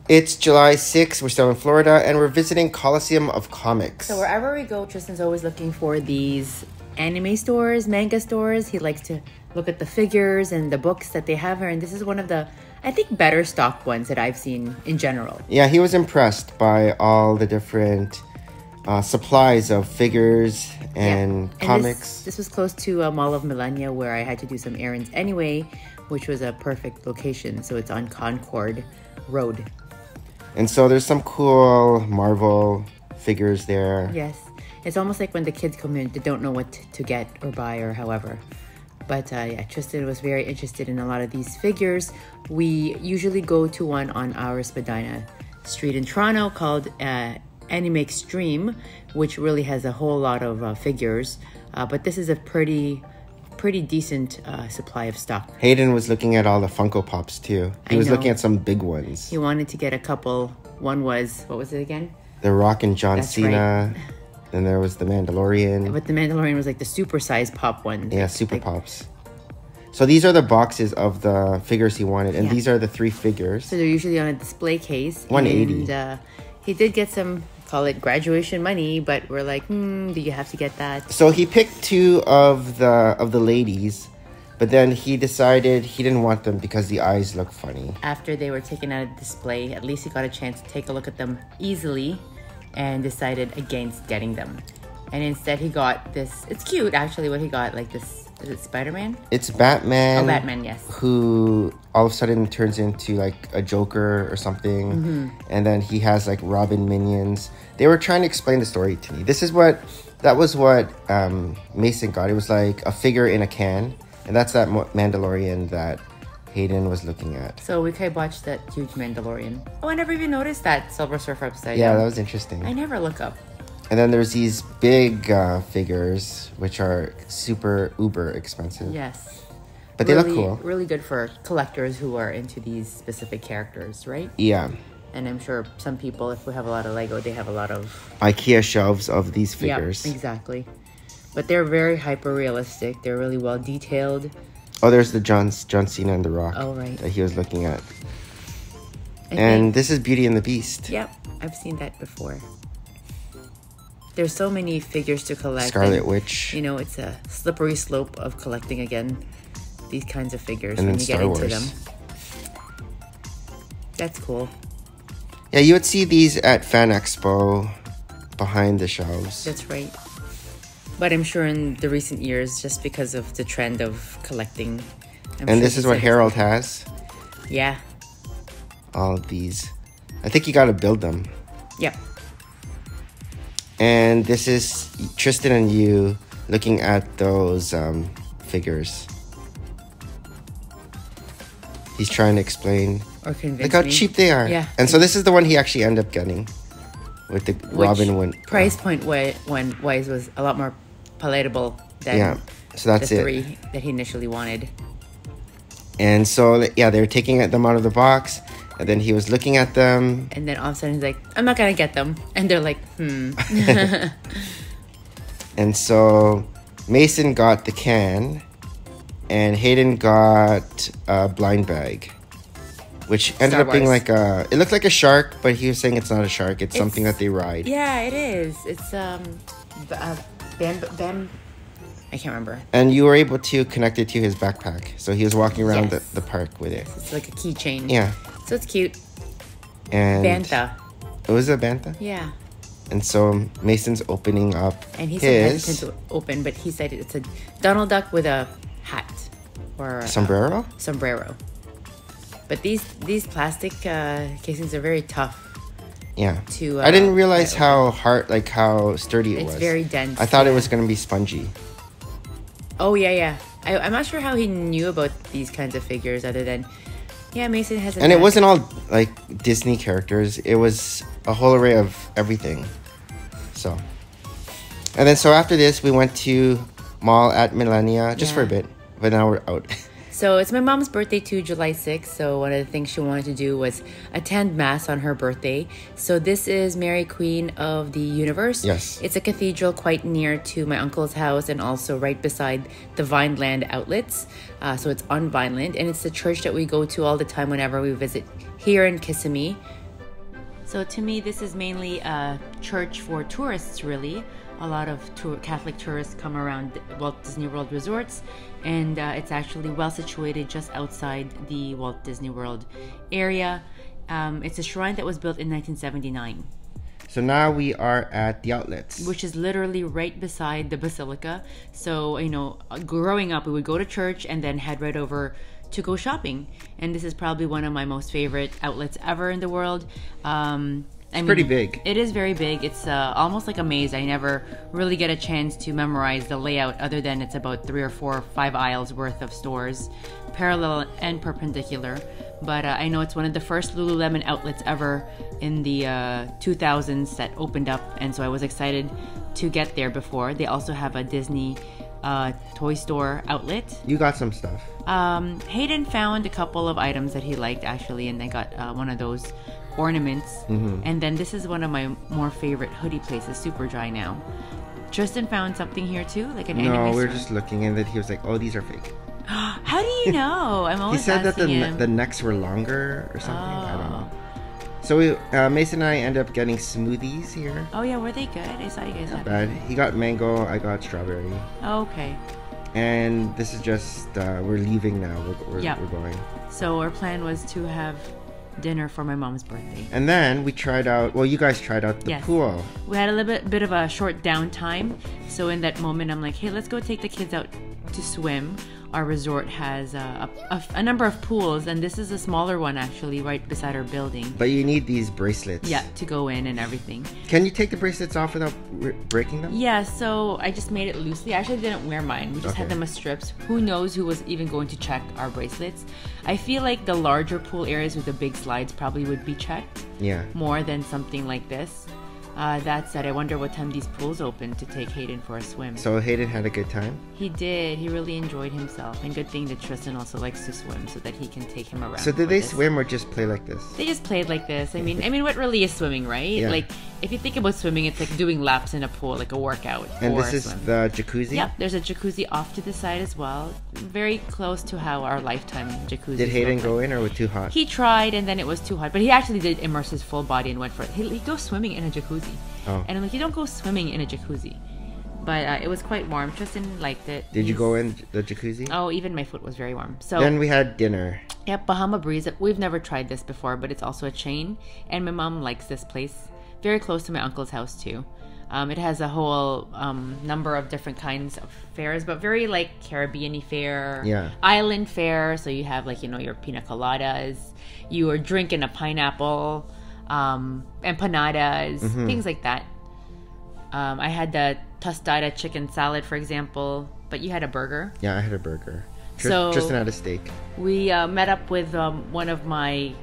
It's July 6th. We're still in Florida, and we're visiting Coliseum of Comics. So wherever we go, Tristan's always looking for these anime stores, manga stores. He likes to look at the figures and the books that they have here. And this is one of the, I think, better stocked ones that I've seen in general. Yeah, he was impressed by all the different supplies of figures and comics. This was close to Mall of Millenia, where I had to do some errands anyway, which was a perfect location. So it's on Concord Road. And so there's some cool Marvel figures there. Yes. It's almost like when the kids come in, they don't know what to get or buy or however. But yeah, Tristan was very interested in a lot of these figures. We usually go to one on our Spadina Street in Toronto called Anime Extreme, which really has a whole lot of figures. But this is a pretty decent supply of stock. Hayden was looking at all the Funko Pops too. He was looking at some big ones. He wanted to get a couple. One was, what was it again? The Rock and John That's Cena. Right. Then there was the Mandalorian. But the Mandalorian was like the super size pop one. Yeah, super pops. So these are the boxes of the figures he wanted. And these are the 3 figures. So they're usually on a display case. $180. And he did get some, call it graduation money, but we're like, do you have to get that? So he picked 2 of the ladies, but then he decided he didn't want them because the eyes look funny. After they were taken out of display, at least he got a chance to take a look at them easily and decided against getting them. And instead he got this, it's cute actually what he got, like this, is it Spider-Man? It's Batman. Oh, Batman, yes. Who all of a sudden turns into like a Joker or something. Mm-hmm. And then he has like Robin minions. They were trying to explain the story to me. That was what Mason got. It was like a figure in a can. And that's that Mandalorian that Hayden was looking at. So we could watch that huge Mandalorian. Oh, I never even noticed that Silver Surfer upside down. Yeah, that was interesting. I never look up. And then there's these big figures, which are uber expensive. Yes. But really, they look cool. Really good for collectors who are into these specific characters, right? Yeah. And I'm sure some people, if we have a lot of Lego, they have a lot of IKEA shelves of these figures. Yeah, exactly. But they're very hyper realistic. They're really well detailed. Oh, there's the John Cena and the Rock. Oh, right. That he was looking at. And this is Beauty and the Beast. Yep, I've seen that before. There's so many figures to collect. Scarlet Witch. You know, it's a slippery slope of collecting again these kinds of figures and when then you Star get Wars. into them. That's cool. Yeah, you would see these at Fan Expo behind the shelves. That's right. But I'm sure in the recent years, just because of the trend of collecting. This is what Harold has. Yeah. All of these. I think you got to build them. Yep. And this is Tristan and you looking at those figures. He's trying to explain. Or convince Look how me. cheap they are. Yeah. And so this is the one he actually ended up getting. With the Robin one. Price point wise was a lot more palatable than so that's the it. 3 that he initially wanted. And so, yeah, they were taking them out of the box. And then he was looking at them. And then all of a sudden he's like, I'm not going to get them. And they're like, And so Mason got the can. And Hayden got a blind bag. Which ended up being like it looked like a shark, but he was saying it's not a shark. It's something that they ride. Yeah, it is. It's Bam. I can't remember. And you were able to connect it to his backpack. So he was walking around the park with it. It's like a keychain. Yeah. So it's cute. And Bantha. Oh, was it a Bantha? Yeah. And so Mason's opening up and he's hesitant to open, but he said it's a Donald Duck with a hat. Or sombrero? Sombrero. But these plastic casings are very tough. Yeah. I didn't realize how hard, like how sturdy it was. It's very dense. I thought it was going to be spongy. Oh, yeah. I'm not sure how he knew about these kinds of figures other than, Mason has And it wasn't all like Disney characters. It was a whole array of everything. So. And then so after this, we went to mall at Millenia just for a bit. But now we're out. So it's my mom's birthday too, July 6th. So one of the things she wanted to do was attend Mass on her birthday. So this is Mary Queen of the Universe. Yes. It's a cathedral quite near to my uncle's house and also right beside the Vineland outlets. So it's on Vineland. And it's the church that we go to all the time whenever we visit here in Kissimmee. So to me, this is mainly a church for tourists, really. A lot of Catholic tourists come around Walt Disney World resorts, and it's actually well situated just outside the Walt Disney World area. It's a shrine that was built in 1979. So now we are at the outlets, which is literally right beside the basilica. So, you know, growing up, we would go to church and then head right over to go shopping. And this is probably one of my most favorite outlets ever in the world. It's pretty big. It is very big. It's almost like a maze. I never really get a chance to memorize the layout, other than it's about 3 or 4 or 5 aisles worth of stores, parallel and perpendicular. But I know it's one of the first Lululemon outlets ever in the 2000s that opened up, and so I was excited to get there before. They also have a Disney toy store outlet. You got some stuff. Hayden found a couple of items that he liked, actually, and I got one of those ornaments. And then this is one of my more favorite hoodie places, Super Dry Now. Tristan found something here too, like an anime. No, we were store. just looking, and then he was like, "Oh, these are fake." How do you know? I'm always He said that asking the necks were longer or something. I don't know. So we, Mason and I ended up getting smoothies here. Oh yeah, were they good? I saw you guys Not had bad. He got mango. I got strawberry. Oh, okay. And this is just we're leaving now. We're going. So our plan was to have dinner for my mom's birthday. And then we tried out. Well, you guys tried out the pool. We had a little bit of a short downtime. So in that moment, I'm like, hey, let's go take the kids out to swim. Our resort has a number of pools, and this is a smaller one actually, right beside our building. But you need these bracelets. Yeah, to go in and everything. Can you take the bracelets off without breaking them? Yeah, so I just made it loosely. I actually didn't wear mine. We just had them as strips. Who knows who was even going to check our bracelets? I feel like the larger pool areas with the big slides probably would be checked. Yeah. More than something like this. That said, I wonder what time these pools open to take Hayden for a swim. So Hayden had a good time? He did. He really enjoyed himself. And good thing that Tristan also likes to swim so that he can take him around. So did they swim or just play like this? They just played like this. I mean, what really is swimming, right? Yeah. Like, if you think about swimming, it's like doing laps in a pool, like a workout. And this is the jacuzzi? Yep, there's a jacuzzi off to the side as well. Very close to how our Lifetime jacuzzi. Did Hayden go in, or was it too hot? He tried, and then it was too hot. But he actually did immerse his full body and went for it. He goes swimming in a jacuzzi. Oh. And I'm like, you don't go swimming in a jacuzzi. But it was quite warm. Tristan liked it. Did you go in the jacuzzi? Oh, even my foot was very warm. So then we had dinner. Yep, Bahama Breeze. We've never tried this before, but it's also a chain. And my mom likes this place. Very close to my uncle's house too. It has a whole number of different kinds of fares, but very like Caribbean-y fare, island fare. So you have like, you know, your pina coladas, you are drinking a pineapple, empanadas, things like that. I had the tostada chicken salad, for example, but you had a burger. Yeah, I had a burger. Tristan had a steak. We met up with one of my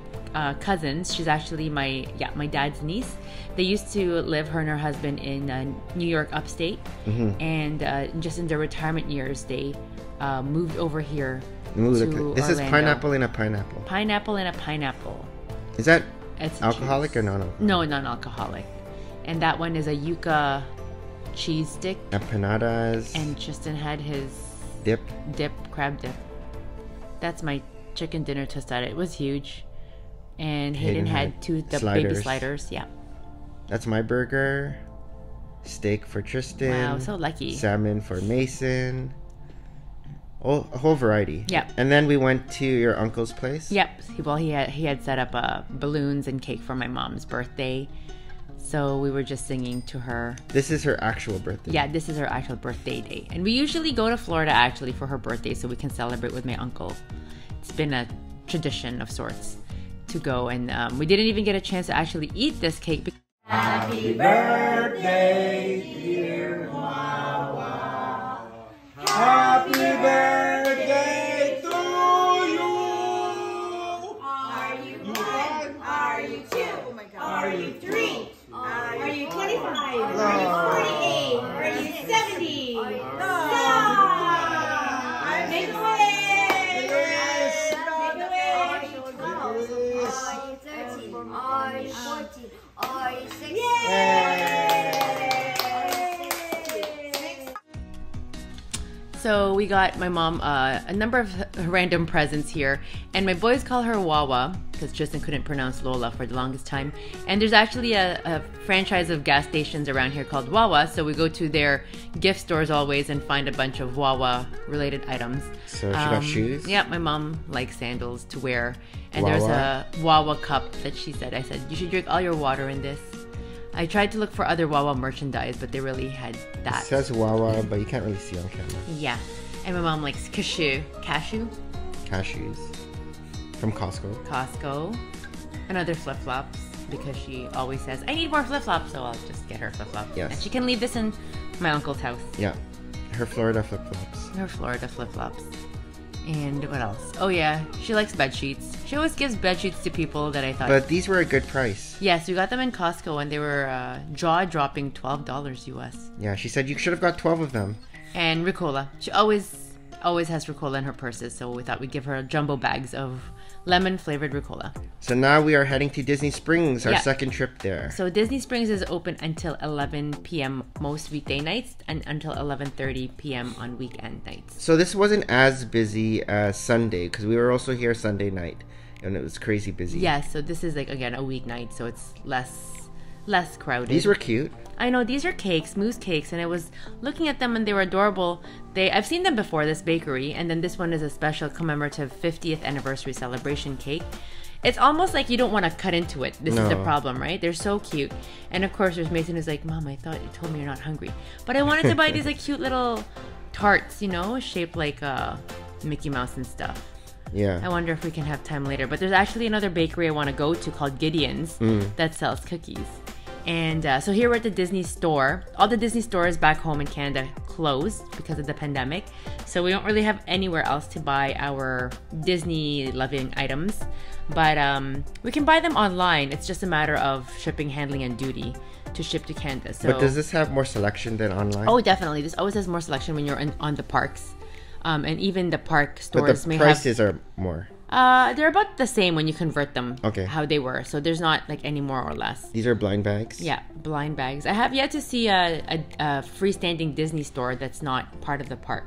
cousins. She's actually my dad's niece. They used to live, her and her husband, in New York upstate, and just in their retirement years they moved over here to This Orlando. is pineapple in a pineapple. Pineapple in a pineapple. Is that It's alcoholic or non-alcoholic? No, non-alcoholic. And that one is a yuca cheese stick. Empanadas. And Tristan had his crab dip. That's my chicken dinner tostada. It was huge. And Hayden had baby sliders. Yeah. That's my burger. Steak for Tristan. Wow, so lucky. Salmon for Mason. Oh, a whole variety. Yep. And then we went to your uncle's place. Yep. Well, he had set up balloons and cake for my mom's birthday. So we were just singing to her. This is her actual birthday. Yeah, this is her actual birthday day. And we usually go to Florida actually for her birthday so we can celebrate with my uncle. It's been a tradition of sorts to go, and we didn't even get a chance to actually eat this cake. Happy birthday, dear Wawa. Happy birthday to you. Are you one? Are you two? Oh my God. Are you three? Are you 25? Are you 48? Are you 70? Stop! Make a wish! Make a wish! Are you 13? Are you 14? Are you 16? Yay! So we got my mom a number of random presents here, and my boys call her Wawa because Tristan couldn't pronounce Lola for the longest time. And there's actually a franchise of gas stations around here called Wawa, so we go to their gift stores always and find a bunch of Wawa related items. So she got shoes? Yeah, my mom likes sandals to wear, and Wawa? there's a Wawa cup that I said you should drink all your water in this. I tried to look for other Wawa merchandise, but they really had that. It says Wawa, but you can't really see on camera. Yeah. And my mom likes cashew. Cashews. From Costco. And other flip-flops, because she always says, I need more flip-flops, so I'll just get her flip-flops. Yes. And she can leave this in my uncle's house. Yeah. Her Florida flip-flops. Her Florida flip-flops. And what else? Oh yeah, she likes bed sheets. She always gives bed sheets to people that I thought. But these were a good price. Yes, we got them in Costco, and they were jaw-dropping $12 US. Yeah, she said you should have got 12 of them. And Ricola. She always has Ricola in her purses, so we thought we'd give her jumbo bags of lemon-flavored Ricola. So now we are heading to Disney Springs, our second trip there. So Disney Springs is open until 11 p.m. most weekday nights and until 11:30 p.m. on weekend nights. So this wasn't as busy as Sunday, because we were also here Sunday night, and it was crazy busy. Yes, so this is like, again, a weeknight, so it's less crowded. These were cute. I know, these are cakes, mousse cakes, and I was looking at them and they were adorable. I've seen them before, this bakery, and then this one is a special commemorative 50th anniversary celebration cake. It's almost like you don't want to cut into it. This is the problem, right? They're so cute. And of course, there's Mason who's like, Mom, I thought you told me you're not hungry. But I wanted to buy these like cute little tarts, shaped like Mickey Mouse and stuff. Yeah. I wonder if we can have time later. But there's actually another bakery I want to go to called Gideon's that sells cookies. And so here we're at the Disney store. All the Disney stores back home in Canada closed because of the pandemic. So we don't really have anywhere else to buy our Disney loving items. But we can buy them online. It's just a matter of shipping, handling, and duty to ship to Canada. So, but does this have more selection than online? Oh, definitely. This always has more selection when you're on the parks. And even the park stores but the prices are more. They're about the same when you convert them. Okay. How they were. So there's not like any more or less. These are blind bags? Yeah, blind bags. I have yet to see a freestanding Disney store that's not part of the park.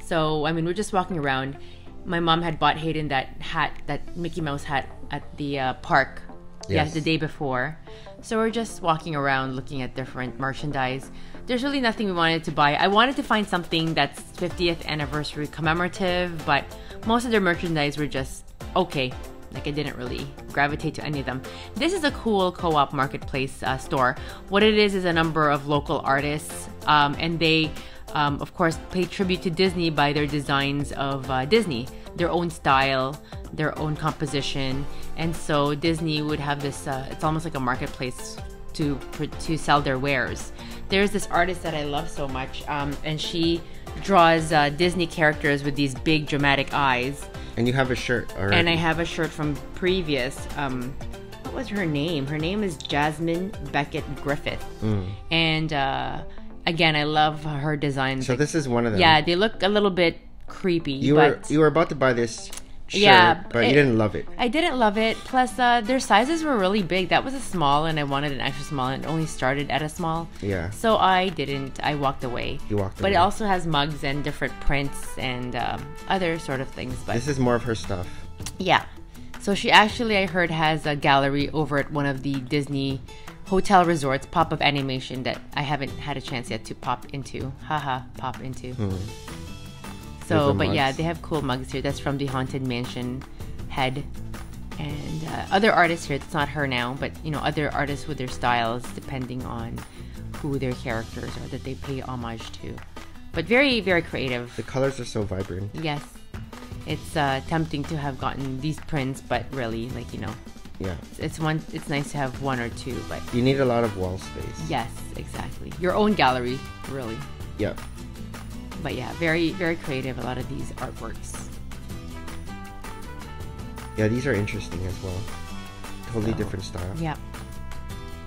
So, I mean, we're just walking around. My mom had bought Hayden that Mickey Mouse hat at the park. Yes. The day before. So we're just walking around looking at different merchandise. There's really nothing we wanted to buy. I wanted to find something that's 50th anniversary commemorative, but most of their merchandise were just okay. Like, I didn't really gravitate to any of them. This is a cool co-op marketplace store. What it is a number of local artists, and they, of course, pay tribute to Disney by their designs of Disney, their own style, their own composition. And so Disney would have this, it's almost like a marketplace to sell their wares. There's this artist that I love so much, and she draws Disney characters with these big dramatic eyes. And you have a shirt already. And I have a shirt from previous. What was her name? Her name is Jasmine Beckett Griffith. And again, I love her designs. So this is one of them. Yeah, they look a little bit creepy. You were about to buy this shirt, but you didn't love it. I didn't love it. Plus, their sizes were really big. That was a small, and I wanted an extra small, and it only started at a small. Yeah. So I didn't. I walked away. You walked away. But it also has mugs and different prints and other sort of things. But this is more of her stuff. Yeah. So she actually, I heard, has a gallery over at one of the Disney hotel resorts, Pop-Up Animation, that I haven't had a chance yet to pop into. Pop into. So, but yeah, they have cool mugs here. That's from the Haunted Mansion head. And other artists here, it's not her now, but, other artists with their styles, depending on who their characters are that they pay homage to. But very, very creative. The colors are so vibrant. Yes. It's tempting to have gotten these prints, but really, Yeah. It's nice to have one or two, but you need a lot of wall space. Yes, exactly. Your own gallery, really. Yeah. But yeah, very, very creative, a lot of these artworks. Yeah, these are interesting as well. Totally different style. Yeah.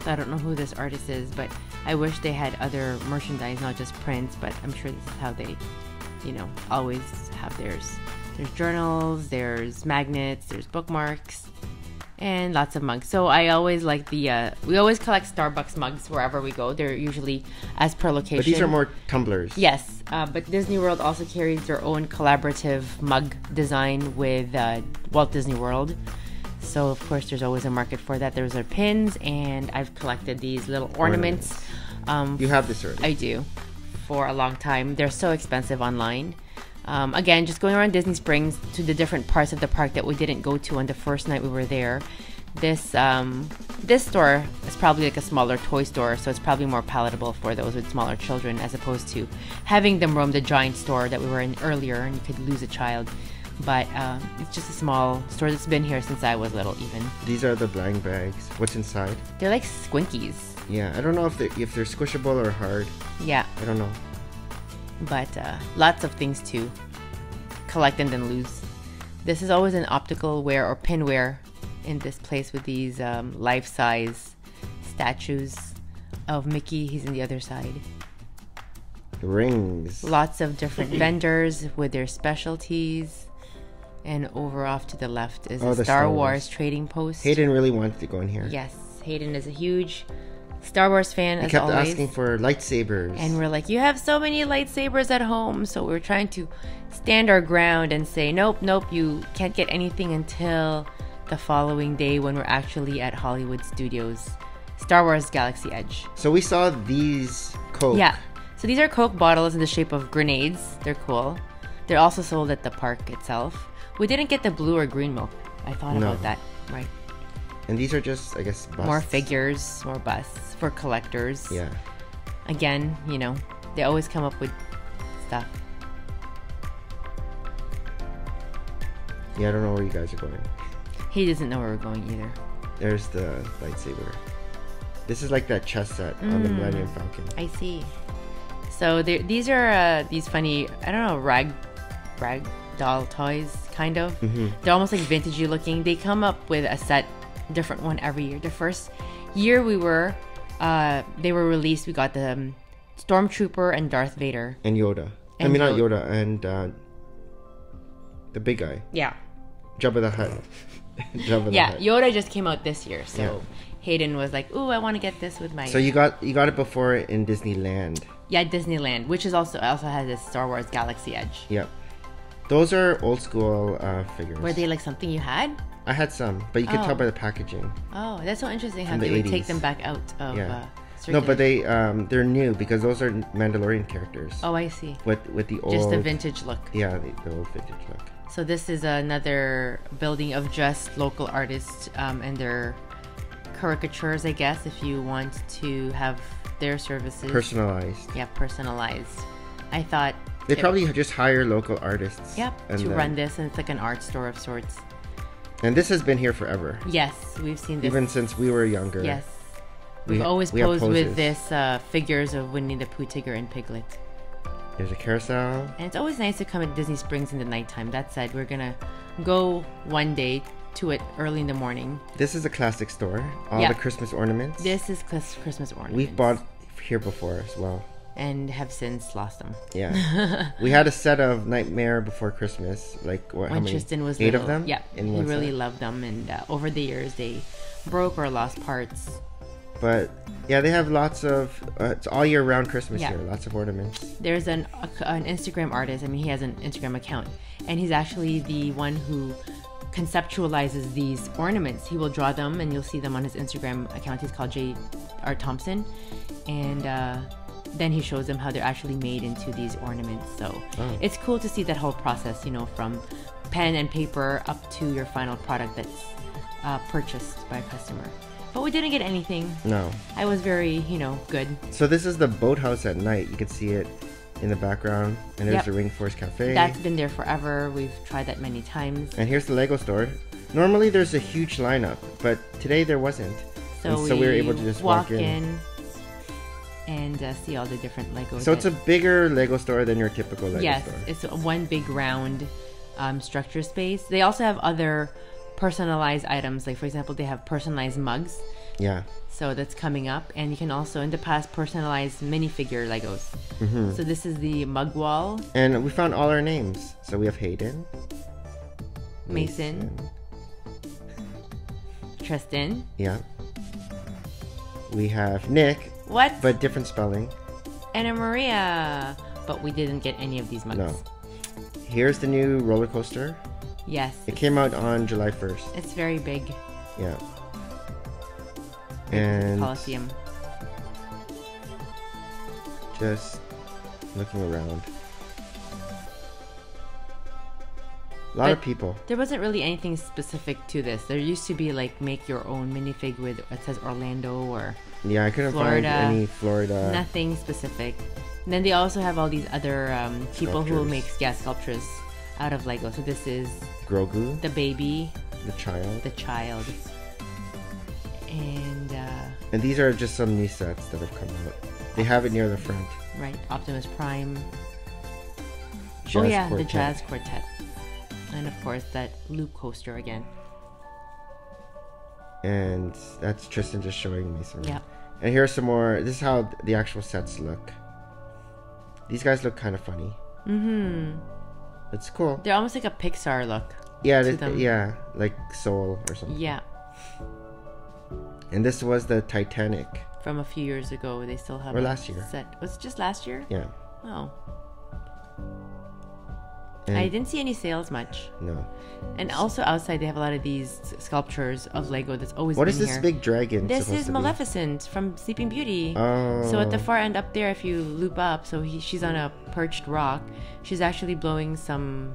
So I don't know who this artist is, but I wish they had other merchandise, not just prints, but I'm sure this is how they, always have theirs. There's journals, there's magnets, there's bookmarks, And lots of mugs. So I always like the, we always collect Starbucks mugs wherever we go. They're usually as per location. But these are more tumblers. Yes, but Disney World also carries their own collaborative mug design with Walt Disney World. So of course there's always a market for that. There's our pins, and I've collected these little ornaments. You have this already. I do, for a long time. They're so expensive online. Again, just going around Disney Springs to the different parts of the park that we didn't go to on the first night we were there. This store is probably like a smaller toy store, so it's probably more palatable for those with smaller children, as opposed to having them roam the giant store that we were in earlier, and you could lose a child. But it's just a small store that's been here since I was little, even. These are the blind bags. What's inside? They're like squinkies. Yeah, I don't know if they're squishable or hard. Yeah. I don't know. But lots of things to collect and then lose. This is always an optical wear or pin wear in this place with these life-size statues of Mickey. He's on the other side. Rings. Lots of different vendors with their specialties. And over off to the left is a Star Wars trading post. Hayden really wanted to go in here. Yes, Hayden is a huge Star Wars fan, as always. He kept asking for lightsabers. And we're like, you have so many lightsabers at home. So we're trying to stand our ground and say, nope, you can't get anything until the following day when we're actually at Hollywood Studios Star Wars Galaxy Edge. So we saw these Coke. Yeah. So these are Coke bottles in the shape of grenades. They're cool. They're also sold at the park itself. We didn't get the blue or green milk. I thought about that. Right. And these are just, I guess, busts. More figures, more busts for collectors. Yeah. Again, they always come up with stuff. Yeah, I don't know where you guys are going. He doesn't know where we're going either. There's the lightsaber. This is like that chess set on the Millennium Falcon. I see. So these are these funny, I don't know, rag doll toys, kind of. Mm-hmm. They're almost like vintagey looking. They come up with a set, different one every year. The first year they were released, we got the Stormtrooper and Darth Vader. And Yoda. Not Yoda, and the big guy. Yeah. Jabba the Hutt. Yeah, Yoda just came out this year, so Hayden was like, ooh, I want to get this with my... So you got it before in Disneyland. Yeah, Disneyland, which is also has this Star Wars Galaxy Edge. Yep. Those are old school figures. Were they like something you had? I had some, but you could tell by the packaging. Oh, that's so interesting how From they the would 80s. take them back out of No, but they're new because those are Mandalorian characters. Oh, I see. With the old... Just the vintage look. Yeah, the old vintage look. So this is another building of just local artists and their caricatures, I guess, if you want to have their services. Personalized. Yeah, personalized. I thought... They probably just hire local artists. Yep, to run this, and it's like an art store of sorts. And this has been here forever. Yes, we've seen this. Even since we were younger. Yes. We've always posed with this figures of Winnie the Pooh, Tigger, and Piglet. There's a carousel. And it's always nice to come at Disney Springs in the nighttime. That said, we're going to go one day to it early in the morning. This is a classic store. All the Christmas ornaments. This is Christmas ornaments. We've bought here before as well. And have since lost them. Yeah. We had a set of Nightmare Before Christmas. Like, what, how many? Tristan was 8 little. of them? Yeah. He really loved them. And over the years, they broke or lost parts. But, yeah, they have lots of... it's all year round Christmas here. Lots of ornaments. There's an Instagram artist. I mean, he has an Instagram account. And he's actually the one who conceptualizes these ornaments. He will draw them, and you'll see them on his Instagram account. He's called J.R. Thompson. And... then he shows them how they're actually made into these ornaments. So it's cool to see that whole process, from pen and paper up to your final product that's purchased by a customer. But we didn't get anything. No. I was very, good. So this is the boathouse at night. You can see it in the background. And there's the Rainforest Cafe. That's been there forever. We've tried that many times. And here's the Lego store. Normally there's a huge lineup, but today there wasn't. So we were able to just walk in. And see all the different Legos. So it's a bigger Lego store than your typical Lego store. Yes, it's one big round structure space. They also have other personalized items. Like, for example, they have personalized mugs. Yeah. So that's coming up. And you can also, in the past, personalize minifigure Legos. Mm-hmm. So this is the mug wall. And we found all our names. So we have Hayden. Mason. Tristan. Yeah. We have Nick. What? But different spelling. Anna Maria. But we didn't get any of these mugs. No. Here's the new roller coaster. Yes. It came out on July 1st. It's very big. Yeah. And Coliseum. Just looking around. A lot of people. There wasn't really anything specific to this. There used to be like make your own minifig with it says Orlando or Yeah, I couldn't Florida. find any Florida. Nothing specific. And then they also have all these other people who Sculptures. make sculptures out of Lego. So this is Grogu, the baby, the child. the child, and And these are just some new sets that have come out. They have it near the front. right, Optimus Prime. Jazz the Quartet. Jazz Quartet, and of course that loop coaster again. And that's Tristan just showing me some. Yeah. And here's some more. This is how the actual sets look. These guys look kind of funny. Mm-hmm. It's cool. They're almost like a Pixar look. Yeah, to them. yeah, like Soul or something. Yeah. And this was the Titanic. From a few years ago, they still have Or a last year. set. Was it just last year? Yeah. Oh. And I didn't see any sales much. No. And also outside, they have a lot of these sculptures of Lego that's always What been is this here. big dragon? This supposed is to be? Maleficent from Sleeping Beauty. Oh. So at the far end up there, if you loop up, so she's on a perched rock. She's actually blowing some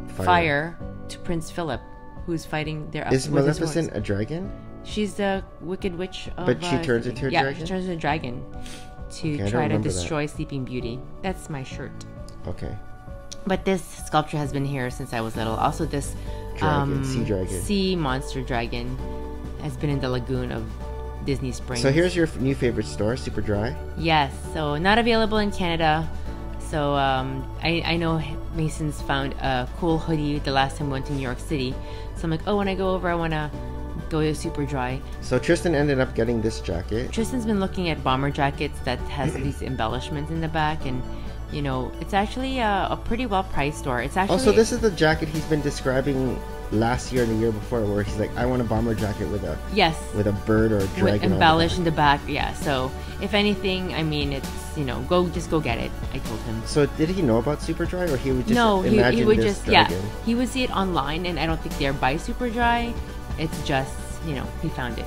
fire to Prince Philip, who's fighting there. Is Maleficent a dragon? She's the Wicked Witch of... But she turns into a yeah, dragon? she turns into a dragon to Okay, I try don't to remember destroy Sleeping Beauty. That's my shirt. Okay. But this sculpture has been here since I was little. Also, this Dragon, sea dragon. sea monster dragon has been in the lagoon of Disney Springs. So here's your new favorite store, Super Dry. Yes, so not available in Canada. So I know Mason's found a cool hoodie the last time we went to New York City. So I'm like, oh, when I go over, I want to go to Super Dry. So Tristan ended up getting this jacket. Tristan's been looking at bomber jackets that has these embellishments in the back, and you know, it's actually a pretty well priced store. It's actually Also, this is the jacket he's been describing last year and the year before, where he's like, I want a bomber jacket with a yes, with a bird or a dragon with on the embellished back. in the back. Yeah. So if anything, I mean, it's just go get it. I told him. So did he know about Super Dry, or he would just No, imagine he would this just dragon? he would see it online, and I don't think they're by Super Dry. It's just he found it.